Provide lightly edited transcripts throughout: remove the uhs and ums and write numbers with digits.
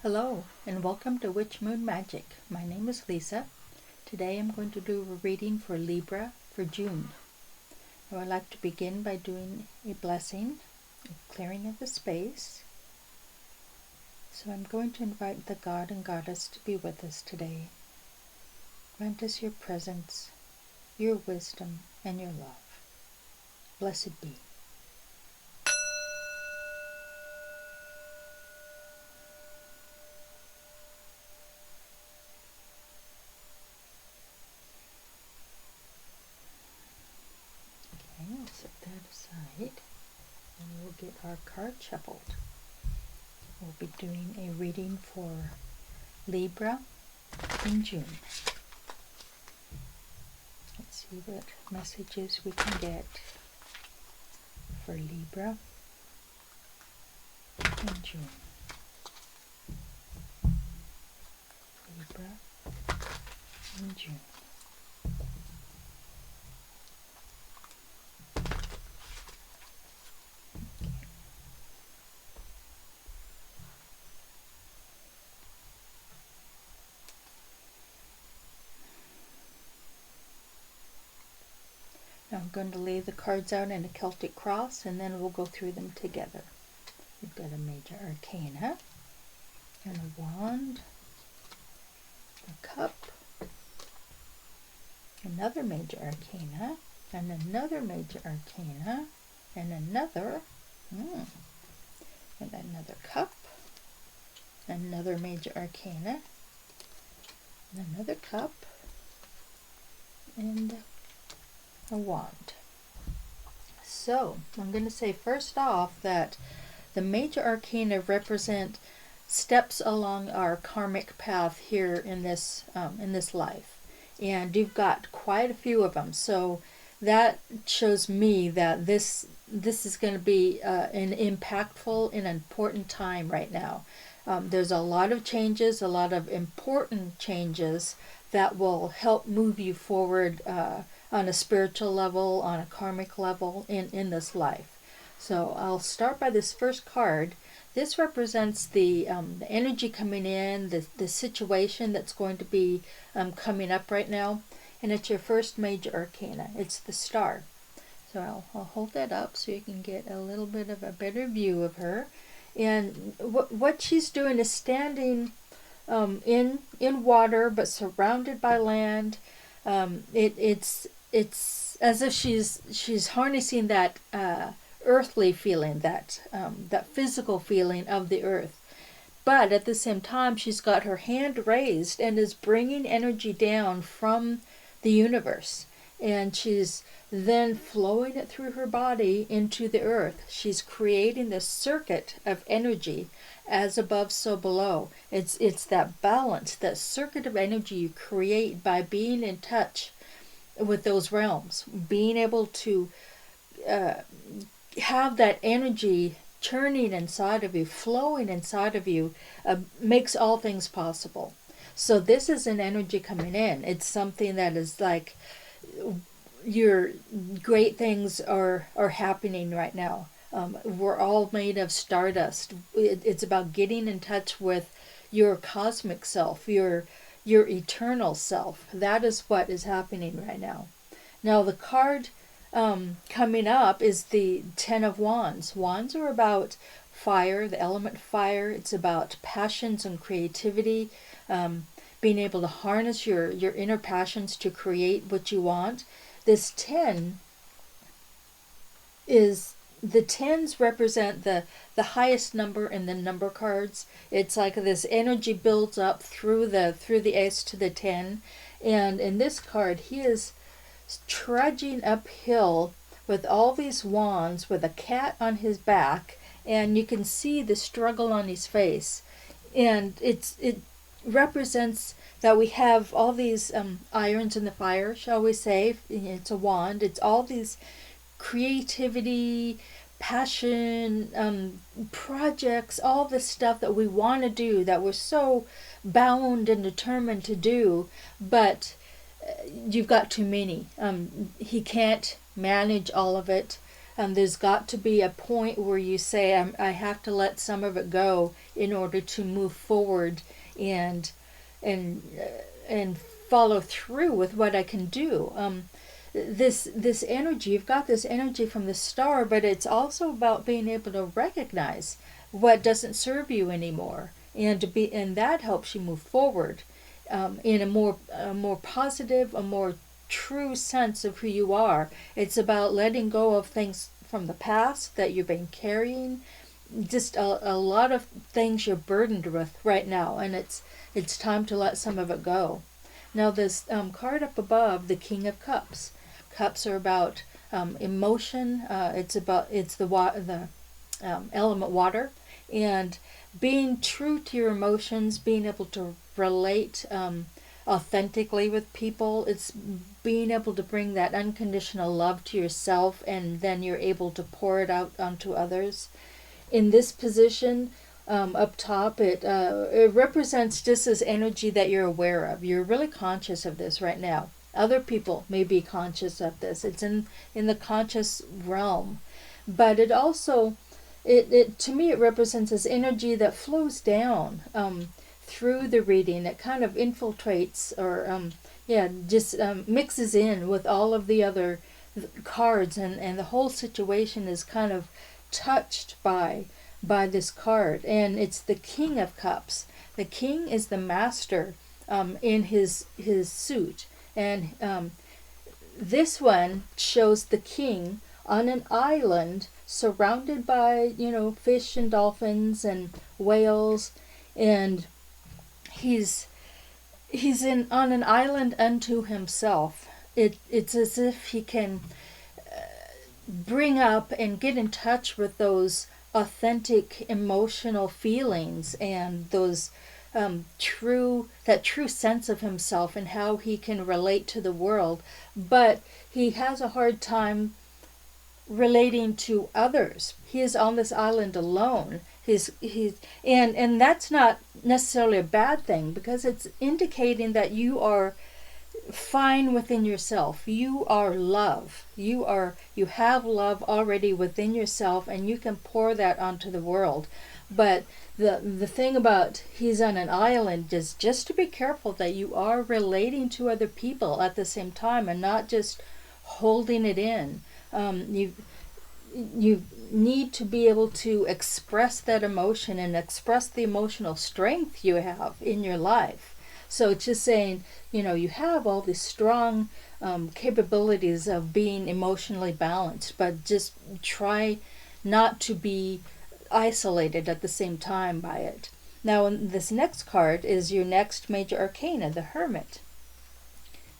Hello and welcome to Witch Moon Magic. My name is Lisa. Today I'm going to do a reading for Libra for June. Now I'd like to begin by doing a blessing, a clearing of the space. So I'm going to invite the God and Goddess to be with us today. Grant us your presence, your wisdom, and your love. Blessed be. Okay, I'll set that aside and we'll get our card shuffled. We'll be doing a reading for Libra in June. Let's see what messages we can get for Libra in June. Libra in June. Now I'm going to lay the cards out in a Celtic cross and then we'll go through them together. We've got a major arcana and a wand, a cup, another major arcana, and another major arcana, and another cup, another major arcana, and another cup, and a wand. So I'm going to say first off that the major arcana represent steps along our karmic path here in this life, and you've got quite a few of them. So that shows me that this is going to be an impactful and important time right now. There's a lot of changes, a lot of important changes that will help move you forward on a spiritual level, on a karmic level in this life. So I'll start by this first card. This represents the energy coming in, the situation that's going to be coming up right now. And it's your first major arcana. It's the Star. So I'll hold that up so you can get a little bit of a better view of her. And what she's doing is standing in water but surrounded by land. It's as if she's harnessing that earthly feeling, that physical feeling of the earth. But at the same time, she's got her hand raised and is bringing energy down from the universe. And she's then flowing it through her body into the earth. She's creating this circuit of energy, as above, so below. It's that balance, that circuit of energy you create by being in touch with those realms, being able to have that energy churning inside of you, flowing inside of you, makes all things possible. So this is an energy coming in. It's something that is like your great things are happening right now. We're all made of stardust. It's about getting in touch with your cosmic self, your eternal self. That is what is happening right now. Now the card coming up is the Ten of Wands. Wands are about fire, the element fire. It's about passions and creativity, being able to harness your inner passions to create what you want. This 10 is, the tens represent the highest number in the number cards. It's like this energy builds up through the ace to the 10. And in this card, he is trudging uphill with all these wands with a cat on his back, and you can see the struggle on his face. And it represents that we have all these irons in the fire, shall we say. It's a wand. It's all these creativity, passion, projects, all this stuff that we want to do, that we're so bound and determined to do, but you've got too many. He can't manage all of it. There's got to be a point where you say, I have to let some of it go in order to move forward and and and follow through with what I can do. This energy, you've got this energy from the star, but it's also about being able to recognize what doesn't serve you anymore, and that helps you move forward in a more positive, a more true sense of who you are. It's about letting go of things from the past that you've been carrying, just a lot of things you're burdened with right now, and it's time to let some of it go. Now this card up above, the King of Cups. Cups are about emotion. It's the element water, and being true to your emotions, being able to relate authentically with people. It's being able to bring that unconditional love to yourself, and then you're able to pour it out onto others. In this position, up top, it represents just this energy that you're aware of. You're really conscious of this right now. Other people may be conscious of this. It's in the conscious realm, but it also it to me it represents this energy that flows down through the reading. It kind of infiltrates or just mixes in with all of the other cards, and the whole situation is kind of touched by this card. And it's the King of Cups. The king is the master in his suit, and this one shows the king on an island surrounded by fish and dolphins and whales, and he's on an island unto himself. It's as if he can bring up and get in touch with those authentic emotional feelings and those true sense of himself and how he can relate to the world, but he has a hard time relating to others. He is on this island alone. And that's not necessarily a bad thing, because it's indicating that you are fine within yourself. You are love. You have love already within yourself, and you can pour that onto the world. But the thing about he's on an island is just to be careful that you are relating to other people at the same time and not just holding it in. You need to be able to express that emotion and express the emotional strength you have in your life. So it's just saying, you have all these strong capabilities of being emotionally balanced, but just try not to be isolated at the same time by it. Now, this next card is your next major arcana, the Hermit.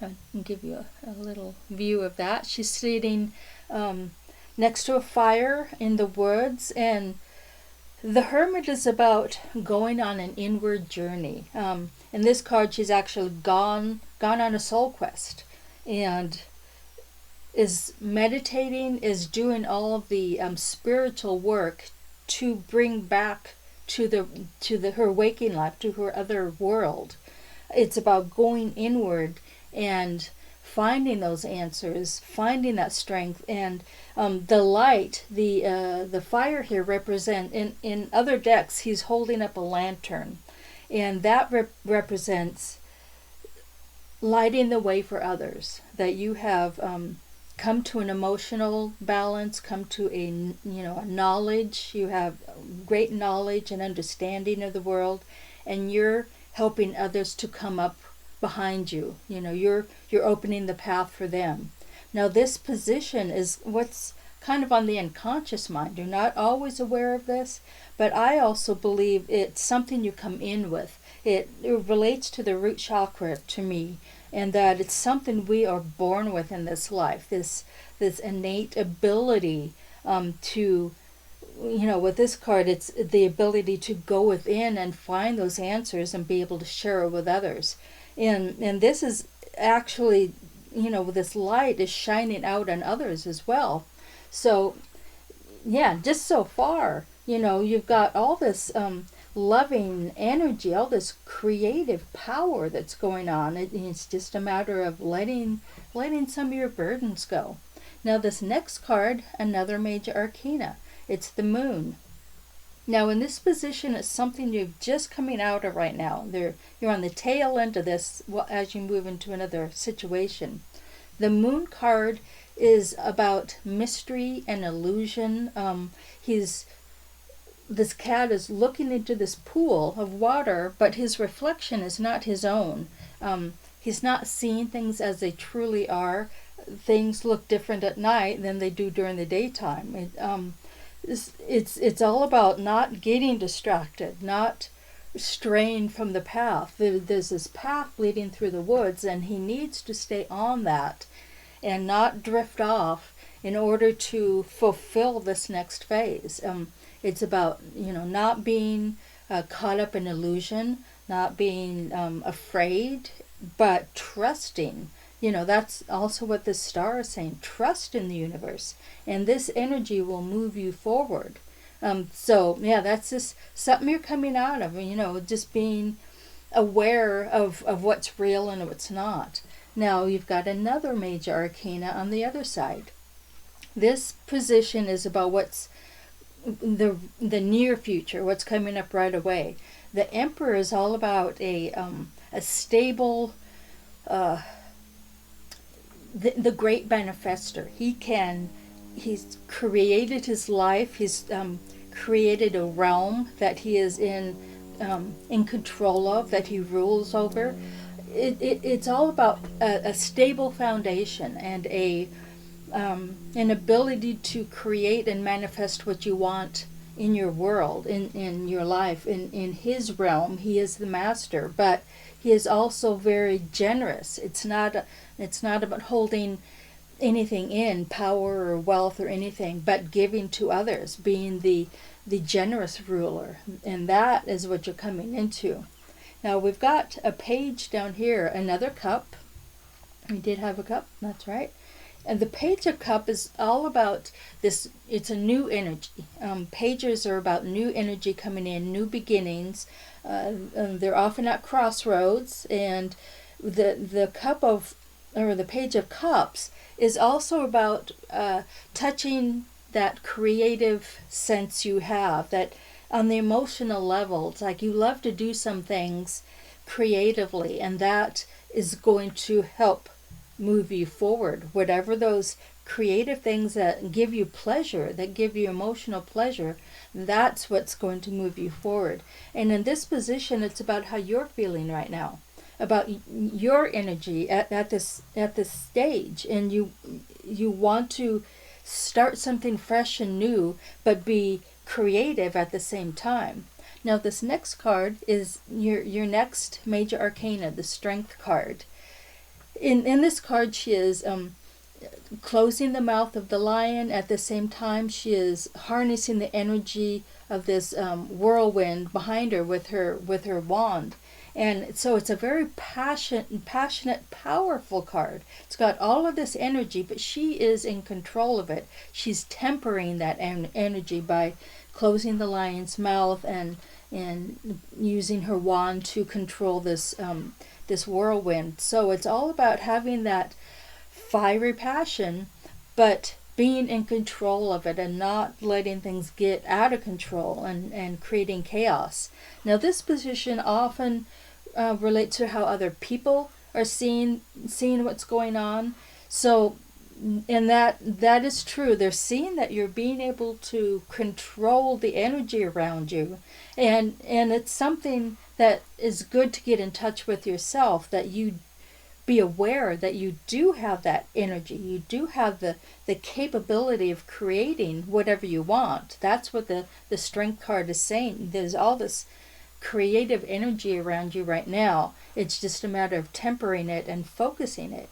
I can give you a little view of that. She's sitting next to a fire in the woods, and the Hermit is about going on an inward journey. In this card, she's actually gone on a soul quest, and is meditating, is doing all of the spiritual work to bring back to her waking life, to her other world. It's about going inward and finding those answers, finding that strength, and the light, the fire here represent in other decks. He's holding up a lantern, and that represents lighting the way for others. That you have come to an emotional balance, come to a knowledge. You have great knowledge and understanding of the world, and you're helping others to come up behind you. You're opening the path for them. Now this position is what's kind of on the unconscious mind. You're not always aware of this, but I also believe it's something you come in with. It relates to the root chakra to me, and that it's something we are born with in this life. This innate ability to, with this card, it's the ability to go within and find those answers and be able to share it with others. And this is actually, this light is shining out on others as well. So, yeah, just so far, you've got all this loving energy, all this creative power that's going on. It's just a matter of letting some of your burdens go. Now this next card, another major arcana. It's the moon. Now in this position, it's something you're just coming out of right now. You're on the tail end of this as you move into another situation. The moon card is about mystery and illusion. This cat is looking into this pool of water, but his reflection is not his own. He's not seeing things as they truly are. Things look different at night than they do during the daytime. It's all about not getting distracted, not straying from the path. There's this path leading through the woods, and he needs to stay on that and not drift off in order to fulfill this next phase. It's about, not being caught up in illusion, not being afraid, but trusting. That's also what this star is saying. Trust in the universe, and this energy will move you forward. That's just something you're coming out of, just being aware of what's real and what's not. Now you've got another major arcana on the other side. This position is about what's the near future, what's coming up right away. The Emperor is all about a stable, the great manifester. He's created his life. He's created a realm that he is in control of, that he rules over. It's all about a stable foundation and an ability to create and manifest what you want in your world, in your life, in his realm. He is the master, but he is also very generous. It's not about holding anything in, power or wealth or anything, but giving to others, being the generous ruler. And that is what you're coming into. Now we've got a page down here, another cup. We did have a cup, that's right. And the Page of Cup is all about this. It's a new energy. Pages are about new energy coming in, new beginnings. They're often at crossroads, and the Page of Cups is also about touching that creative sense you have, that on the emotional level, it's like you love to do some things creatively, and that is going to help move you forward. Whatever those creative things that give you pleasure, that give you emotional pleasure, that's what's going to move you forward. And in this position, it's about how you're feeling right now, about your energy at this stage, and you want to start something fresh and new, but be creative at the same time. Now this next card is your next major arcana, the Strength card. In this card, she is closing the mouth of the lion. At the same time, she is harnessing the energy of this whirlwind behind her with her wand. And so it's a very passionate, powerful card. It's got all of this energy, but she is in control of it. She's tempering that energy by closing the lion's mouth and using her wand to control this whirlwind. So it's all about having that fiery passion, but being in control of it and not letting things get out of control and creating chaos. Now this position often relates to how other people are seeing what's going on. So, and that is true. They're seeing that you're being able to control the energy around you, and it's something that is good to get in touch with yourself, that you be aware that you do have that energy. You do have the capability of creating whatever you want. That's what the Strength card is saying. There's all this creative energy around you right now. It's just a matter of tempering it and focusing it.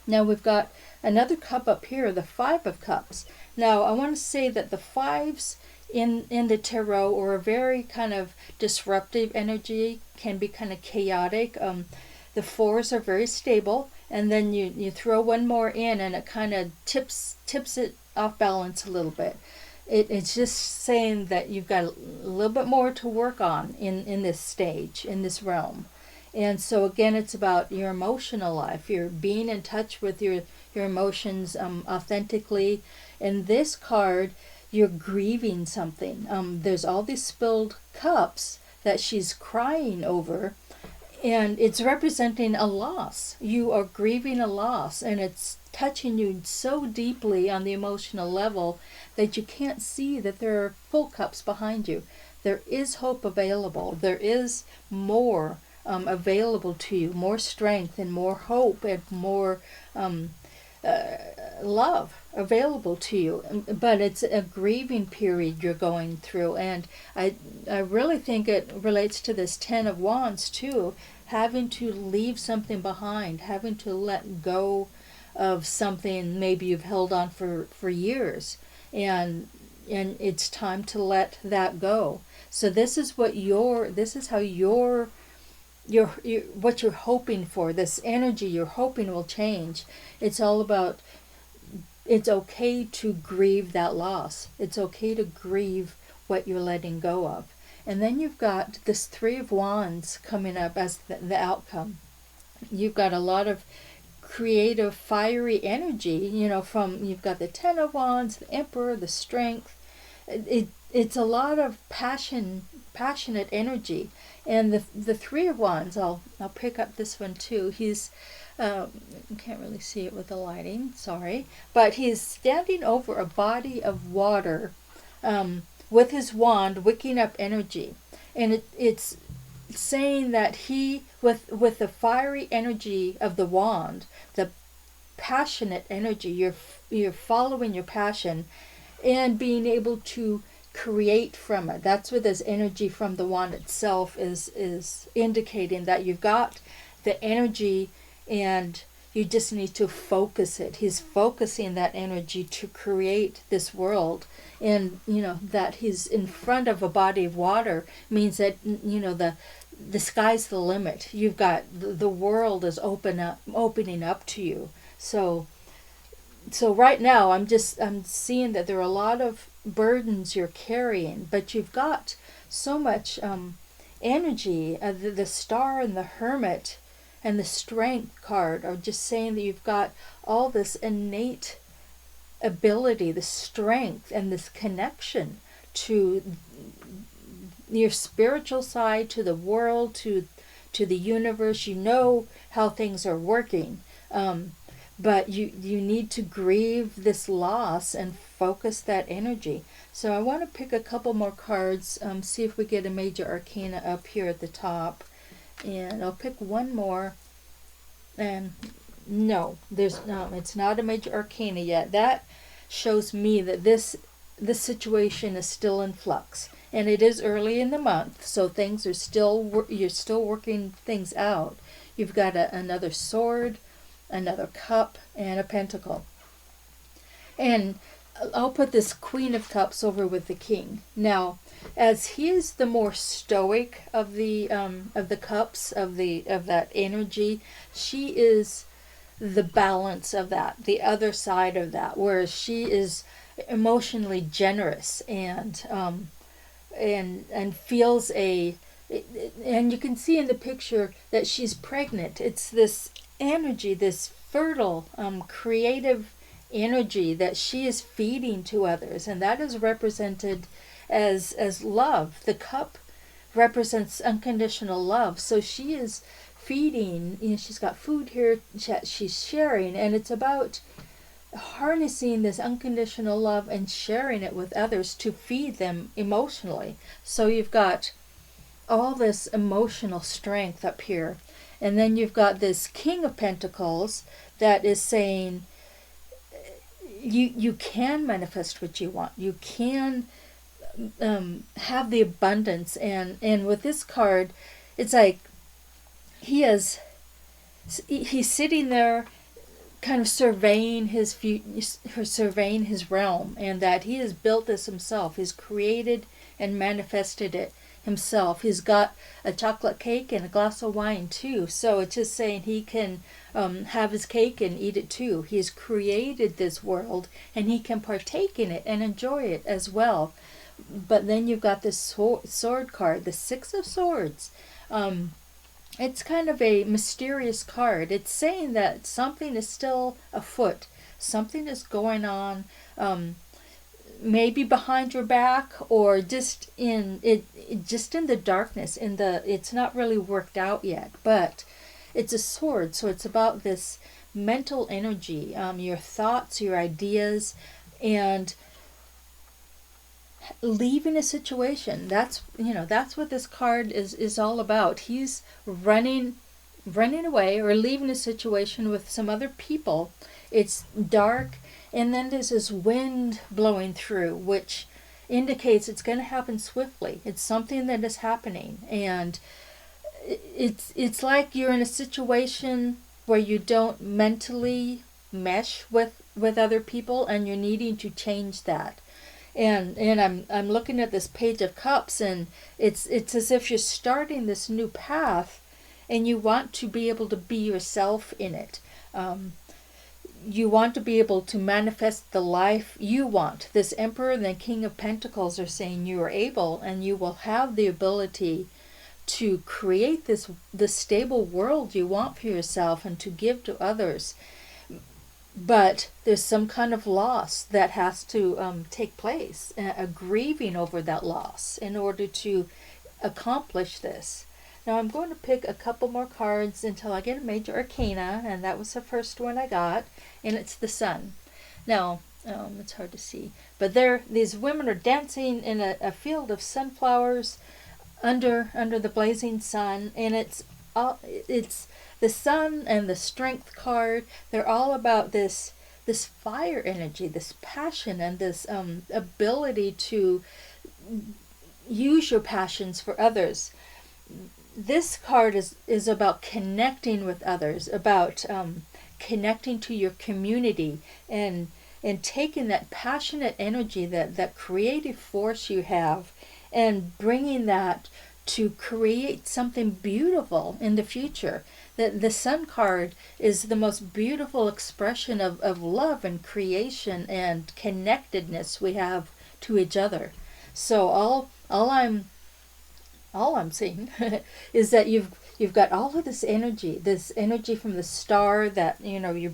Now we've got another cup up here, the Five of Cups. Now I want to say that the fives in the tarot are a very kind of disruptive energy, can be kind of chaotic. The fours are very stable, and then you throw one more in and it kind of tips it off balance a little bit. It's just saying that you've got a little bit more to work on in this stage, in this realm. And so again, it's about your emotional life. You're being in touch with your emotions authentically. In this card, you're grieving something. There's all these spilled cups that she's crying over, and it's representing a loss. You are grieving a loss, and it's touching you so deeply on the emotional level that you can't see that there are full cups behind you. There is hope available. There is more available to you, more strength and more hope and more love available to you. But it's a grieving period you're going through, and I really think it relates to this Ten of Wands too, having to leave something behind, having to let go of something maybe you've held on for years, and it's time to let that go. So this is how what you're hoping for, this energy you're hoping will change. It's all about, it's okay to grieve that loss. It's okay to grieve what you're letting go of. And then you've got this Three of Wands coming up as the outcome. You've got a lot of creative, fiery energy, you've got the Ten of Wands, the Emperor, the Strength. It's a lot of passionate energy. And the Three of Wands, I'll pick up this one too. He's can't really see it with the lighting, sorry, but he's standing over a body of water with his wand, wicking up energy, and it's saying that he, with the fiery energy of the wand, the passionate energy, you're following your passion and being able to create from it. That's what this energy from the wand itself is indicating, that you've got the energy and you just need to focus it. He's focusing that energy to create this world. And that he's in front of a body of water means that the sky's the limit. You've got the world is opening up to you. So right now I'm seeing that there are a lot of burdens you're carrying, but you've got so much energy. The Star and the Hermit and the Strength card are just saying that you've got all this innate ability, the strength, and this connection to your spiritual side, to the world, to the universe. You know how things are working, but you need to grieve this loss and focus that energy. So I want to pick a couple more cards, see if we get a major arcana up here at the top, and I'll pick one more. And no, it's not a major arcana yet. That shows me that this situation is still in flux, and it is early in the month, so things are you're still working things out. You've got another sword, another cup, and a pentacle. And I'll put this Queen of Cups over with the King. Now, as he is the more stoic of the cups, of that energy, she is the balance of that, the other side of that, whereas she is emotionally generous and feels and you can see in the picture that she's pregnant. It's this energy, this fertile, creative energy that she is feeding to others, and that is represented as love. The cup represents unconditional love, so she is feeding. She's got food here, she's sharing, and it's about harnessing this unconditional love and sharing it with others to feed them emotionally. So you've got all this emotional strength up here, and then you've got this King of Pentacles that is saying you can manifest what you want. You can have the abundance, and with this card, it's like he's sitting there, kind of surveying surveying his realm, and that he has built this himself. He's created and manifested it himself. He's got a chocolate cake and a glass of wine too. So it's just saying he can have his cake and eat it too. He's created this world, and he can partake in it and enjoy it as well. But then you've got this sword card, the Six of Swords. it's kind of a mysterious card. It's saying that something is still afoot, something is going on, maybe behind your back, or just in just in the darkness. It's not really worked out yet, but it's a sword, so it's about this mental energy, your thoughts, your ideas, and leaving a situation. That's what this card is all about. He's running away or leaving a situation with some other people. It's dark, and then there's this wind blowing through, which indicates it's going to happen swiftly. It's something that is happening, and it's like you're in a situation where you don't mentally mesh with other people, and you're needing to change that. And I'm looking at this Page of Cups, and it's as if you're starting this new path, and you want to be able to be yourself in it. You want to be able to manifest the life you want. This Emperor and the King of Pentacles are saying you are able, and you will have the ability to create this stable world you want for yourself and to give to others. But there's some kind of loss that has to take place, a grieving over that loss in order to accomplish this. Now I'm going to pick a couple more cards until I get a major arcana, and that was the first one I got, and it's the Sun. Now, it's hard to see, but these women are dancing in a field of sunflowers under the blazing sun, and it's the Sun and the Strength card. They're all about this fire energy, this passion, and this ability to use your passions for others. This card is about connecting with others, about connecting to your community, and taking that passionate energy, that creative force you have, and bringing that to create something beautiful in the future. The Sun card is the most beautiful expression of love and creation and connectedness we have to each other. So all I'm seeing is that you've got all of this energy from the star, that you're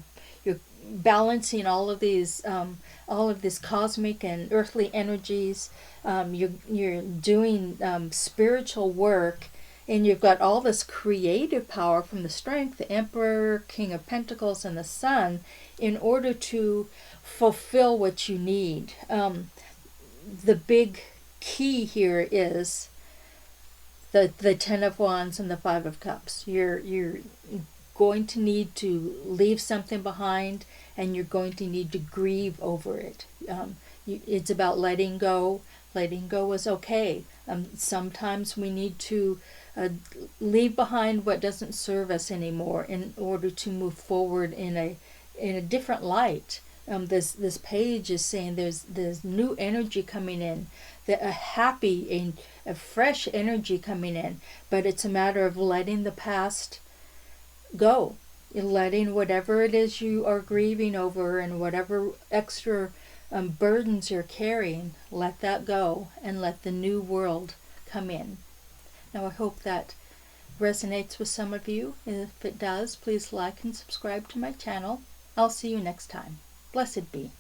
balancing all of this cosmic and earthly energies. You're doing spiritual work, and you've got all this creative power from the Strength, the Emperor, King of Pentacles, and the Sun, in order to fulfill what you need. The big key here is the Ten of Wands and the Five of Cups. You're going to need to leave something behind, and you're going to need to grieve over it. It's about letting go. Letting go is okay. Sometimes we need to leave behind what doesn't serve us anymore in order to move forward in a different light. This page is saying there's new energy coming in, a happy and a fresh energy coming in, but it's a matter of letting the past go, letting whatever it is you are grieving over and whatever extra burdens you're carrying, let that go and let the new world come in. Now I hope that resonates with some of you. If it does, please like and subscribe to my channel. I'll see you next time. Blessed be.